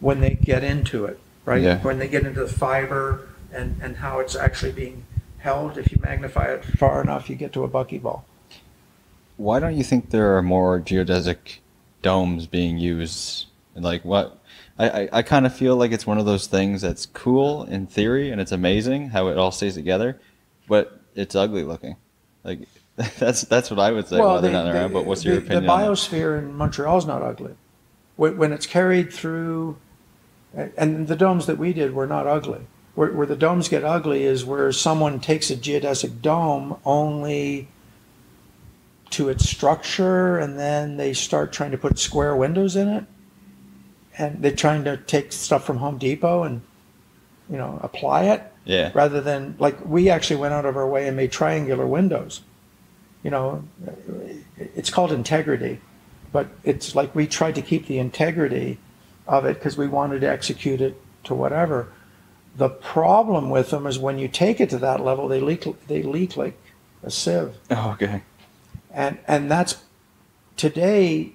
when they get into it, right? Yeah. When they get into the fiber and how it's actually being held. If you magnify it far enough, you get to a buckyball. Why don't you think there are more geodesic domes being used? Like what? I kind of feel like it's one of those things that's cool in theory and it's amazing how it all stays together, but it's ugly looking. Like that's what I would say while they're not around. But what's your opinion? The biosphere in Montreal is not ugly. When it's carried through, and the domes that we did were not ugly. Where the domes get ugly is where someone takes a geodesic dome only to its structure, and then they start trying to put square windows in it, and they're trying to take stuff from Home Depot and apply it. Yeah. Rather than, like, we actually went out of our way and made triangular windows. It's called integrity, but it's like we tried to keep the integrity of it because we wanted to execute it to whatever. The problem with them is when you take it to that level, they leak like a sieve. Oh, okay. And that's today.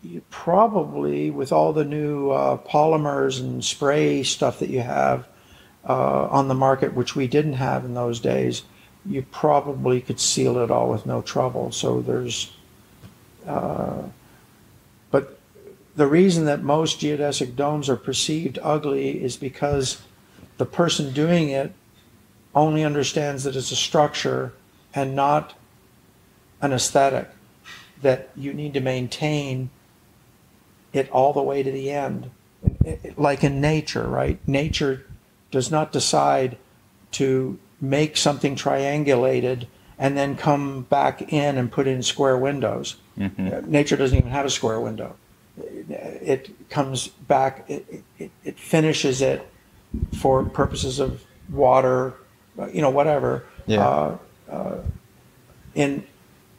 You probably, with all the new polymers and spray stuff that you have on the market, which we didn't have in those days, you probably could seal it all with no trouble. So there's, but the reason that most geodesic domes are perceived ugly is because the person doing it only understands that it's a structure and not an aesthetic, that you need to maintain it all the way to the end. Like in nature, right? Nature does not decide to make something triangulated and then come back in and put in square windows. Mm-hmm. Nature doesn't even have a square window. It comes back, it finishes it for purposes of water, whatever, yeah.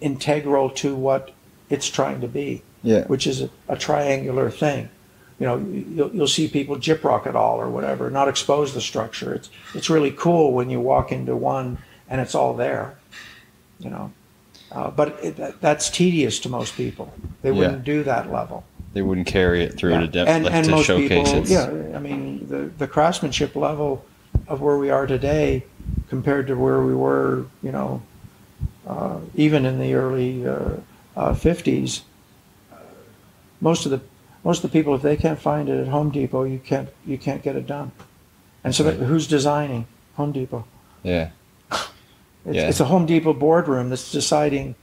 Integral to what it's trying to be, yeah. Which is a triangular thing. You'll see people gyprock it all or whatever, not expose the structure. It's really cool when you walk into one and it's all there, But that's tedious to most people. They wouldn't do that level. They wouldn't carry it through to depth, and to most showcase people, it. yeah. I mean, the craftsmanship level of where we are today compared to where we were, even in the early 50s. Most of the people, if they can't find it at Home Depot, you can't get it done. And so who's designing? Home Depot. Yeah. It's a Home Depot boardroom that's deciding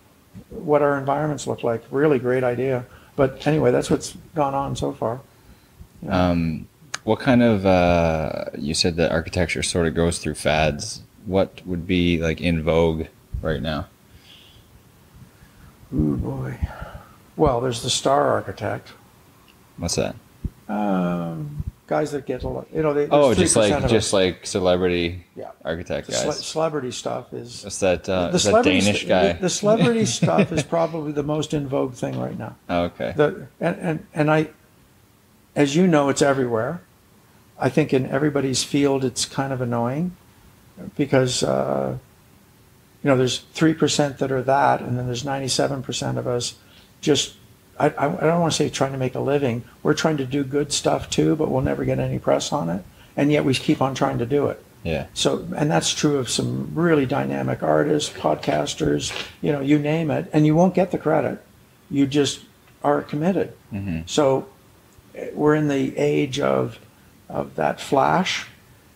what our environments look like. Really great idea. But anyway, that's what's gone on so far. What kind of, you said that architecture sort of goes through fads. What would be like in vogue right now? Ooh, boy. Well, there's the star architect. What's that? Guys that get a lot. Just like celebrity architect guys. Celebrity stuff is. What's that? Is that Danish guy? The celebrity stuff is probably the most in vogue thing right now. Oh, okay. And I, as you know, it's everywhere. I think in everybody's field, it's kind of annoying because there's 3% that are that, and then there's 97% of us just. I don't want to say trying to make a living. We're trying to do good stuff too, but we'll never get any press on it. And yet we keep on trying to do it. Yeah. So, and that's true of some really dynamic artists, podcasters, you name it, and you won't get the credit. You just are committed. Mm-hmm. So we're in the age of that flash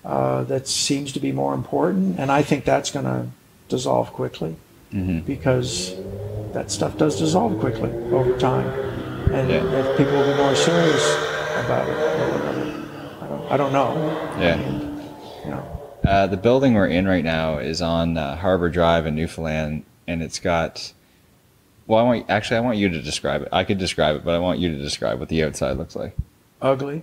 that seems to be more important. And I think that's going to dissolve quickly. Mm-hmm. Because that stuff does dissolve quickly over time, and if people will be more serious about it, or whatever, I don't know. Yeah. I mean, the building we're in right now is on Harbor Drive in Newfoundland, and it's got. Well, I want you to describe it. I could describe it, but I want you to describe what the outside looks like. Ugly.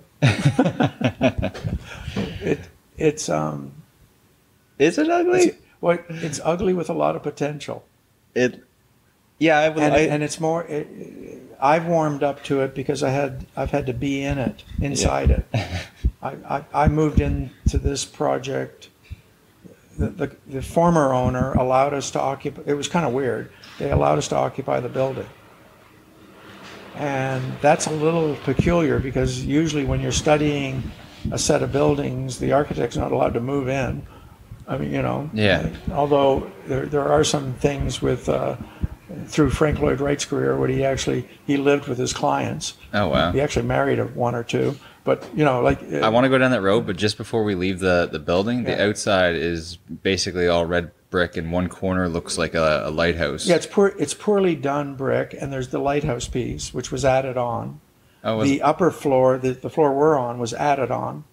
It's. Is it ugly? It's ugly with a lot of potential. And it's more. I've warmed up to it because I've had to be inside it. I moved into this project. The former owner allowed us to occupy. It was kind of weird. They allowed us to occupy the building. And that's a little peculiar because usually when you're studying a set of buildings, the architect's not allowed to move in. I mean, Yeah. Although there are some things with through Frank Lloyd Wright's career where he lived with his clients. Oh, wow. He actually married one or two. But I want to go down that road, but just before we leave the building, the outside is basically all red brick, and one corner looks like a lighthouse. Yeah, it's poorly done brick, and there's the lighthouse piece, which was added on. Oh, the upper floor, the floor we're on, was added on.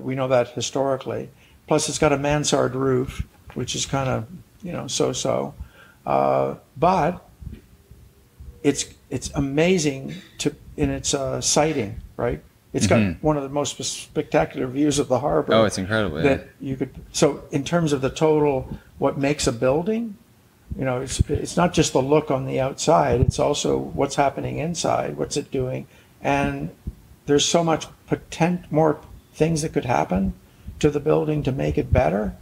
We know that historically. Plus, it's got a mansard roof, which is kind of so-so. But it's amazing in its sighting, right? It's got one of the most spectacular views of the harbor. Oh, it's incredible. That you could. So, in terms of the total, what makes a building, it's not just the look on the outside. It's also what's happening inside. What's it doing? And there's so much more things that could happen to the building to make it better.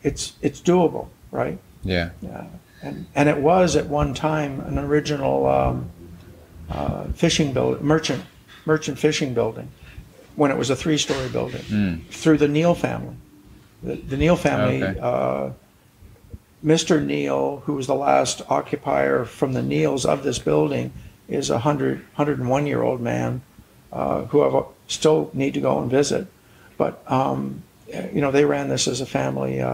It's doable, right? Yeah. Yeah. And it was at one time an original fishing merchant fishing building when it was a 3-story building through the Neal family. The Neal family, Mr. Neal, who was the last occupier from the Neals of this building, is a 101-year-old man who I still need to go and visit. But, they ran this as a family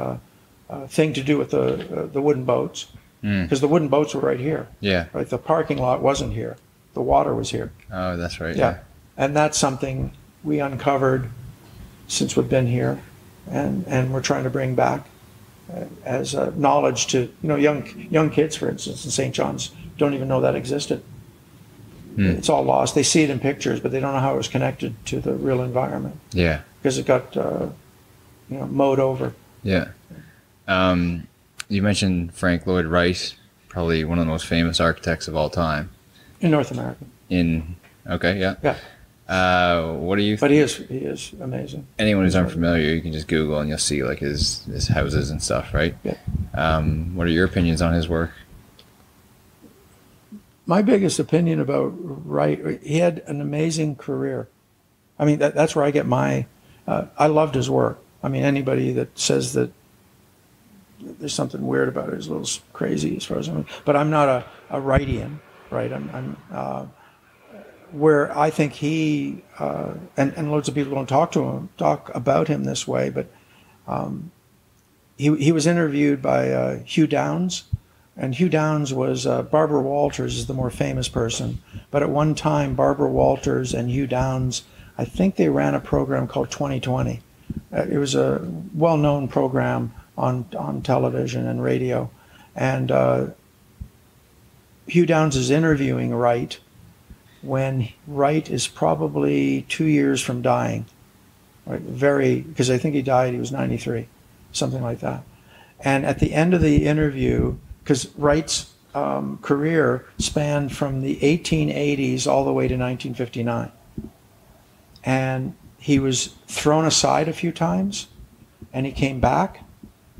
thing to do with the wooden boats, because the wooden boats were right here. Yeah. Right. The parking lot wasn't here. The water was here. Oh, that's right. Yeah. And that's something we uncovered since we've been here, and we're trying to bring back as knowledge to young kids, for instance, in St. John's don't even know that existed. It's all lost. They see it in pictures, but they don't know how it was connected to the real environment. Yeah. Because it got mowed over. Yeah. You mentioned Frank Lloyd Wright, probably one of the most famous architects of all time. In North America. Okay, yeah. Yeah. What do you But he is amazing. Anyone who's unfamiliar, you can just Google and you'll see like his houses and stuff, right? Yeah. What are your opinions on his work? My biggest opinion about Wright, he had an amazing career. I mean, that's where I get I loved his work. I mean, anybody that says that there's something weird about it is a little crazy as far as but I'm not a Wrightian, right? I'm where I think he, and loads of people don't talk about him this way, but he was interviewed by Hugh Downs. And Hugh Downs was, Barbara Walters is the more famous person. But at one time, Barbara Walters and Hugh Downs, I think they ran a program called 2020. It was a well-known program on television and radio. And Hugh Downs is interviewing Wright when Wright is probably 2 years from dying. Right? Because I think he was 93, something like that. And at the end of the interview, because Wright's career spanned from the 1880s all the way to 1959. And he was thrown aside a few times, and he came back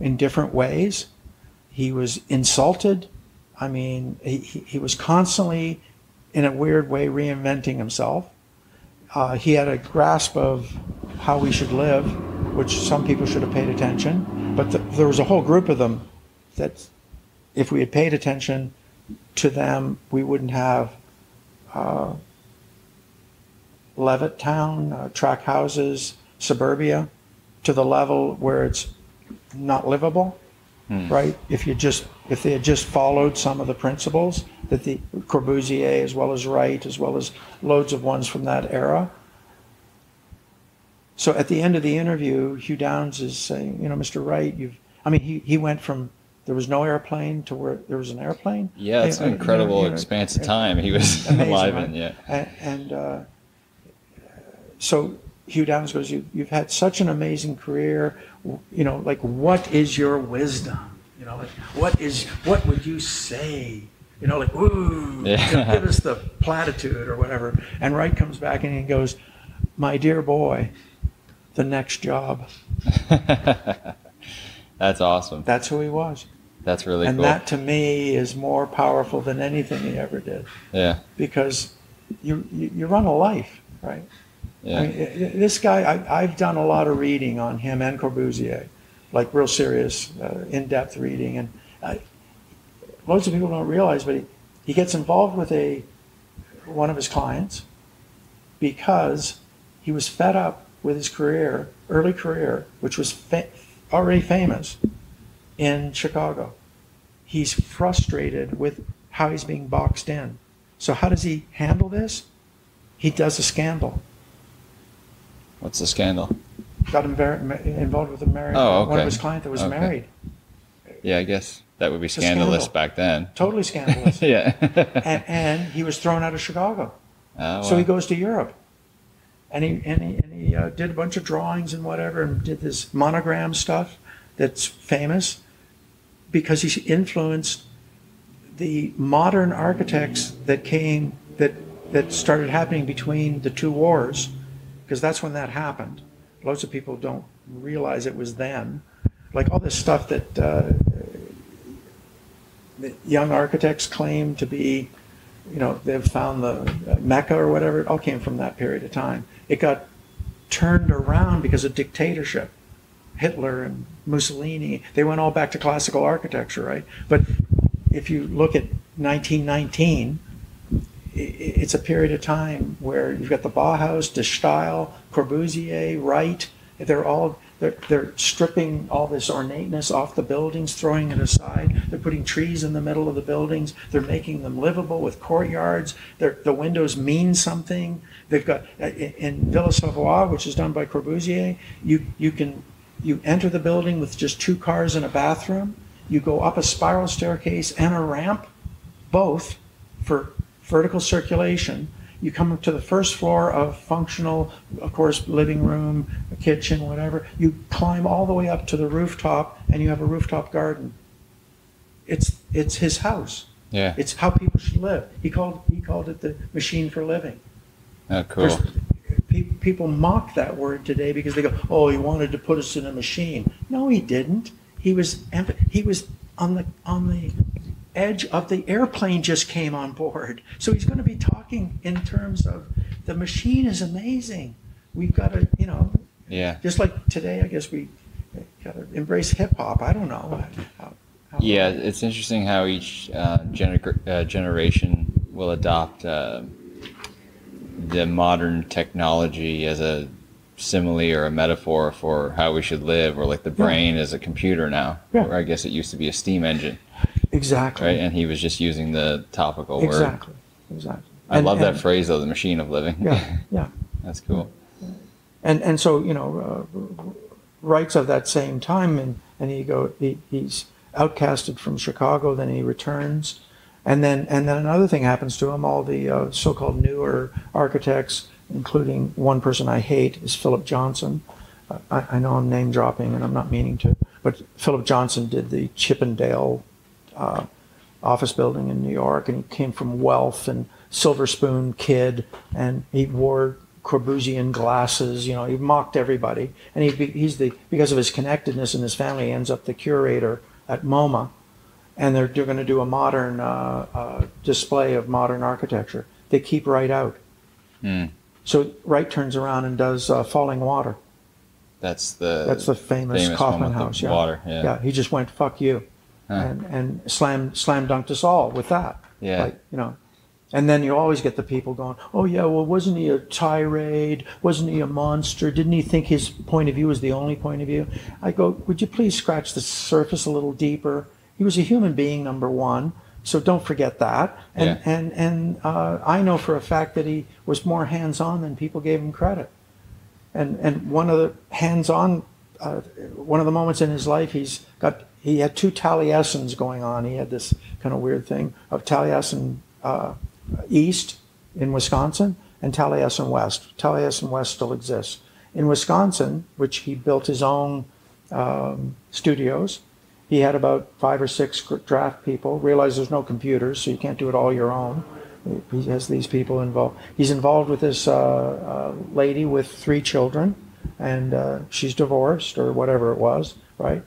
in different ways. He was insulted. I mean, he was constantly, in a weird way, reinventing himself. He had a grasp of how we should live, which some people should have paid attention. But there was a whole group of them that, if we had paid attention to them, we wouldn't have Levittown, track houses, suburbia, to the level where it's not livable, right? If they had just followed some of the principles that the Corbusier, as well as Wright, as well as loads of ones from that era. So at the end of the interview, Hugh Downs is saying, Mr. Wright, he went from there was no airplane to where there was an airplane. Yeah, it's an incredible expanse of time he was alive in. Yeah, and so Hugh Downs goes, "You've had such an amazing career. Like, what is your wisdom? What would you say like, "Ooh, give us the platitude," or whatever. And Wright comes back and he goes, "My dear boy, the next job." That's awesome. That's who he was. That's really and cool. And that, to me, is more powerful than anything he ever did. Yeah. Because you run a life, right? Yeah. I mean, this guy, I've done a lot of reading on him and Corbusier, like real serious, in-depth reading. And loads of people don't realize, but he gets involved with one of his clients because he was fed up with his career, early career, which was already famous in Chicago. He's frustrated with how he's being boxed in. So how does he handle this? He does a scandal. What's the scandal? Got him involved with one of his clients that was married. Yeah, I guess that would be scandalous back then. Totally scandalous. Yeah. and he was thrown out of Chicago. Oh, so he goes to Europe. And he did a bunch of drawings and whatever, and did this monogram stuff that's famous because he influenced the modern architects that started happening between the two wars, because that's when that happened. Lots of people don't realize it was then. Like all this stuff that young architects claim to be, they've found the Mecca or whatever, it all came from that period of time. It got turned around because of dictatorship. Hitler and Mussolini, they went all back to classical architecture, right? But if you look at 1919, it's a period of time where you've got the Bauhaus, De Stijl, Corbusier, Wright. They're stripping all this ornateness off the buildings, throwing it aside. They're putting trees in the middle of the buildings. They're making them livable with courtyards. The windows mean something. They've got in Villa Savoie, which is done by Corbusier. You enter the building with just 2 cars and a bathroom. You go up a spiral staircase and a ramp, both for vertical circulation. You come up to the first floor of functional, of course, living room, kitchen, whatever. You climb all the way up to the rooftop, and you have a rooftop garden. It's his house. Yeah. It's how people should live. He called it the machine for living. Oh, cool. People mock that word today because they go, "Oh, he wanted to put us in a machine." No, he didn't. He was on the edge of the airplane just came on board. So he's going to be talking in terms of the machine is amazing. We've got to, yeah. Just like today, I guess we got to embrace hip hop. I don't know. Yeah, it's interesting how each generation will adopt the modern technology as a simile or a metaphor for how we should live, or like the brain is a computer now, or I guess it used to be a steam engine. Exactly. Right, and he was just using the topical word. Exactly. I love that phrase though, the machine of living. Yeah. That's cool. And so Wright's of that same time, and he's outcasted from Chicago. Then he returns, and then another thing happens to him. All the so-called newer architects, including one person I hate, is Philip Johnson. I know I'm name dropping, and I'm not meaning to, but Philip Johnson did the Chippendale office building in New York, and he came from wealth and silver spoon kid, and he wore Corbusian glasses. He mocked everybody, and because of his connectedness in his family, he ends up the curator at MoMA, and they're going to do a modern display of modern architecture. They keep Wright out. So Wright turns around and does Falling Water. That's the famous Kaufman House. Water. Yeah. He just went "fuck you," and slam dunked us all with that. Yeah. And then you always get the people going, "Oh yeah, well, wasn't he a tirade? Wasn't he a monster? Didn't he think his point of view was the only point of view?" I go, "Would you please scratch the surface a little deeper? He was a human being, number one. So don't forget that." And I know for a fact that he was more hands-on than people gave him credit. And one of the hands-on, one of the moments in his life, he had 2 Taliesin's going on. He had this kind of weird thing of Taliesin East in Wisconsin and Taliesin West. Taliesin West still exists. In Wisconsin, which he built his own studios, he had about 5 or 6 draft people. Realized there's no computers, so you can't do it all your own. He has these people involved. He's involved with this lady with 3 children, and she's divorced or whatever it was, right?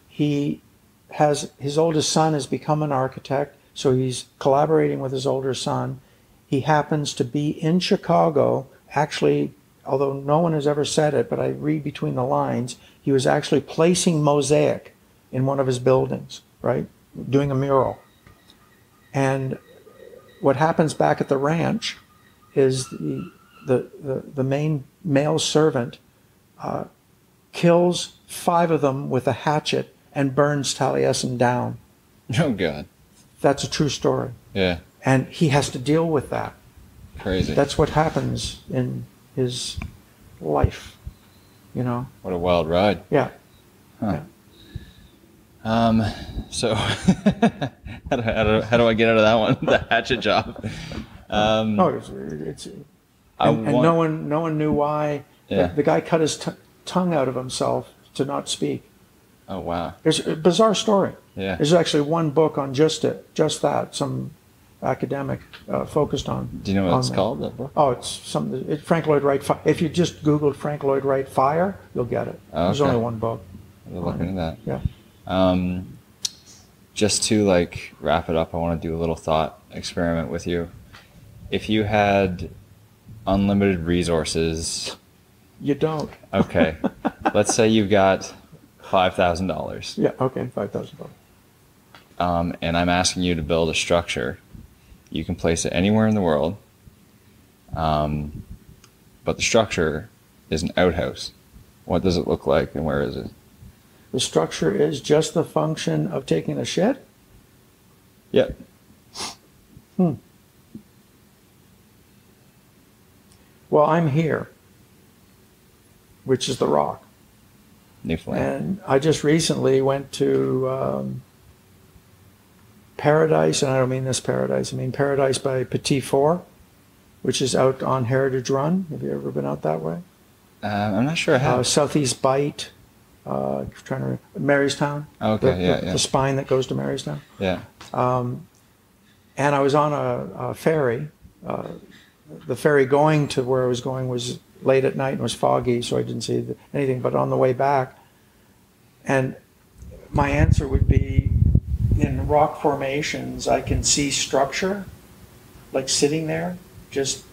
He has, his oldest son has become an architect, so he's collaborating with his older son. He happens to be in Chicago, actually, although no one has ever said it, but I read between the lines, he was actually placing mosaic in one of his buildings, right? Doing a mural. And what happens back at the ranch is the main male servant kills 5 of them with a hatchet and burns Taliesin down. Oh, God. That's a true story. Yeah. And he has to deal with that. Crazy. That's what happens in his life, you know? What a wild ride. Yeah. Huh. Yeah. So how do I get out of that one? The hatchet job. No, it's and no one knew why. Yeah. The guy cut his tongue out of himself to not speak. Oh, wow. There's a bizarre story. Yeah. There's actually one book on just that. Some academic focused on. Do you know what it's called? That book? Oh, it's something. Frank Lloyd Wright. If you just Googled Frank Lloyd Wright fire, you'll get it. Oh, okay. There's only one book. We're looking at that. Yeah. Just to like wrap it up, I want to do a little thought experiment with you. If you had unlimited resources, you don't. Okay. Let's say you've got $5,000. Yeah. Okay. $5,000. And I'm asking you to build a structure. You can place it anywhere in the world. But the structure is an outhouse. What does it look like and where is it? The structure is just the function of taking a shit? Yep. Well, I'm here, which is the rock. Newfoundland. And I just recently went to Paradise, and I don't mean this paradise, I mean Paradise by Petit Four, which is out on Heritage Run. Have you ever been out that way? I'm not sure I have. Southeast Bight, trying to remember, Marystown. Okay, the spine that goes to Marystown. Yeah. And I was on a ferry. The ferry going to where I was going was late at night and was foggy, so I didn't see anything. But on the way back, and my answer would be, in rock formations, I can see structure, like sitting there, just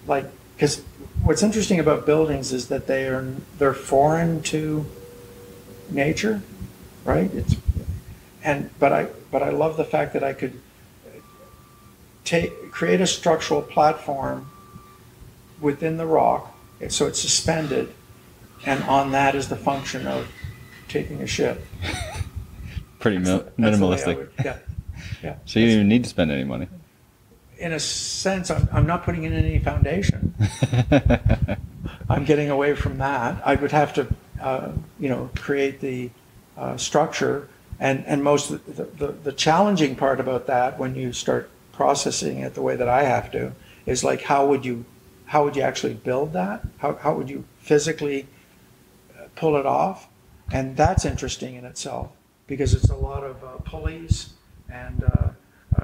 like, because what's interesting about buildings is that they're foreign to nature, right? But I love the fact that I could create a structural platform within the rock, so it's suspended, and on that is the function of taking a shit. Pretty minimalistic. Yeah. So you don't even need to spend any money. In a sense, I'm not putting in any foundation. I'm getting away from that. I would have to, create the structure, and most of the challenging part about that, when you start processing it the way that I have to, is like, how would you actually build that? How would you physically pull it off? And that's interesting in itself, because it's a lot of pulleys and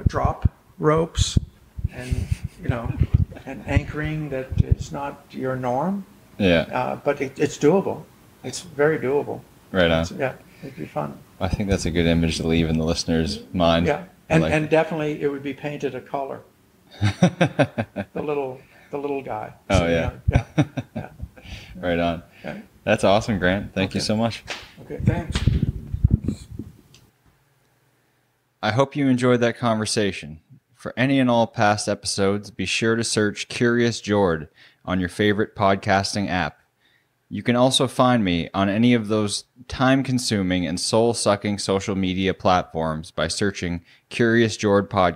drop ropes, and and anchoring that is not your norm. Yeah. But it's doable. It's very doable. Right on. Yeah, it'd be fun. I think that's a good image to leave in the listener's mind. Yeah, and definitely it would be painted a color. the little guy. Oh, so, yeah. Yeah. Right on. Okay. That's awesome, Grant. Thank you so much. Okay, thanks. I hope you enjoyed that conversation. For any and all past episodes, be sure to search Curious Jord on your favorite podcasting app. You can also find me on any of those time-consuming and soul-sucking social media platforms by searching Curious Jord Podcast.